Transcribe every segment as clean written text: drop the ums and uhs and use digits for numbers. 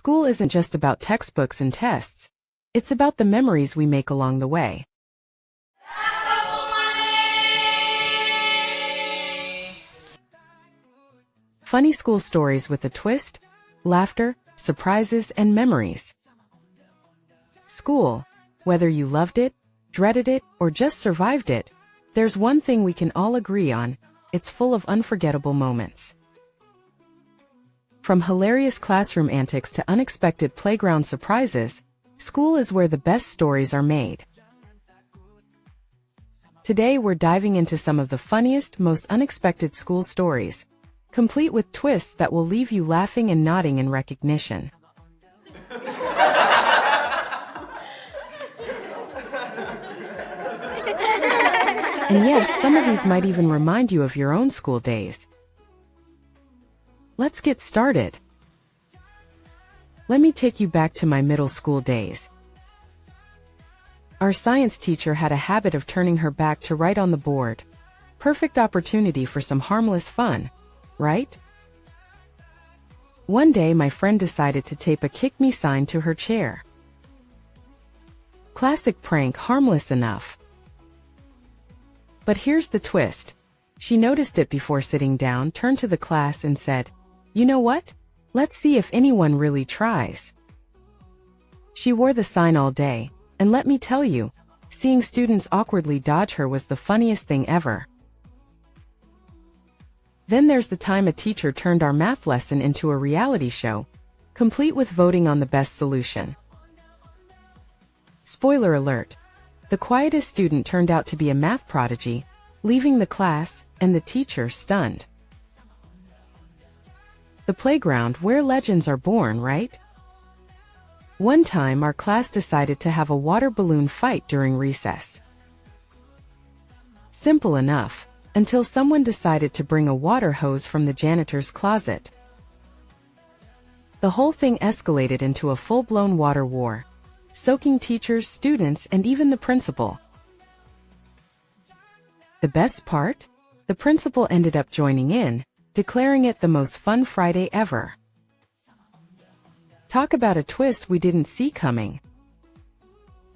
School isn't just about textbooks and tests. It's about the memories we make along the way. Funny school stories with a twist, laughter, surprises, and memories. School, whether you loved it, dreaded it, or just survived it, there's one thing we can all agree on: it's full of unforgettable moments. From hilarious classroom antics to unexpected playground surprises, school is where the best stories are made. Today we're diving into some of the funniest, most unexpected school stories, complete with twists that will leave you laughing and nodding in recognition. And yes, some of these might even remind you of your own school days. Let's get started. Let me take you back to my middle school days. Our science teacher had a habit of turning her back to write on the board. Perfect opportunity for some harmless fun, right? One day my friend decided to tape a "kick me" sign to her chair. Classic prank, harmless enough. But here's the twist. She noticed it before sitting down, turned to the class and said, "You know what? Let's see if anyone really tries." She wore the sign all day, and let me tell you, seeing students awkwardly dodge her was the funniest thing ever. Then there's the time a teacher turned our math lesson into a reality show, complete with voting on the best solution. Spoiler alert, the quietest student turned out to be a math prodigy, leaving the class and the teacher stunned. The playground, where legends are born, right? One time our class decided to have a water balloon fight during recess. Simple enough, until someone decided to bring a water hose from the janitor's closet. The whole thing escalated into a full-blown water war, soaking teachers, students, and even the principal. The best part? The principal ended up joining in, declaring it the most fun Friday ever. Talk about a twist we didn't see coming.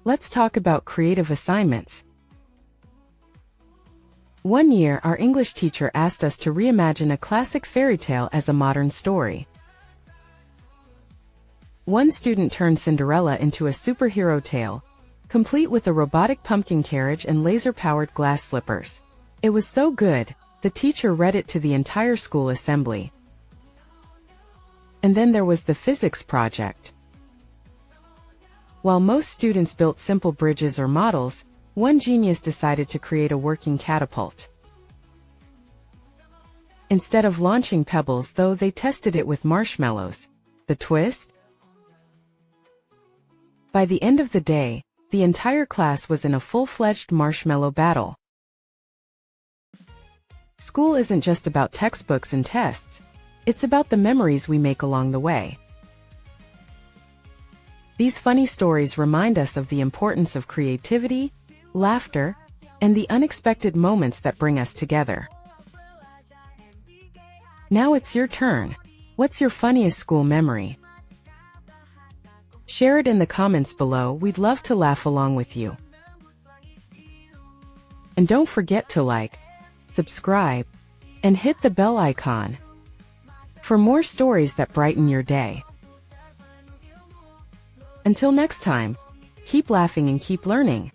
Let's talk about creative assignments. One year, our English teacher asked us to reimagine a classic fairy tale as a modern story. One student turned Cinderella into a superhero tale, complete with a robotic pumpkin carriage and laser-powered glass slippers. It was so good, the teacher read it to the entire school assembly. And then there was the physics project. While most students built simple bridges or models, one genius decided to create a working catapult. Instead of launching pebbles, though, they tested it with marshmallows. The twist? By the end of the day, the entire class was in a full-fledged marshmallow battle. School isn't just about textbooks and tests. It's about the memories we make along the way. These funny stories remind us of the importance of creativity, laughter, and the unexpected moments that bring us together. Now it's your turn. What's your funniest school memory? Share it in the comments below. We'd love to laugh along with you. And don't forget to like, subscribe, and hit the bell icon for more stories that brighten your day. Until next time, keep laughing and keep learning.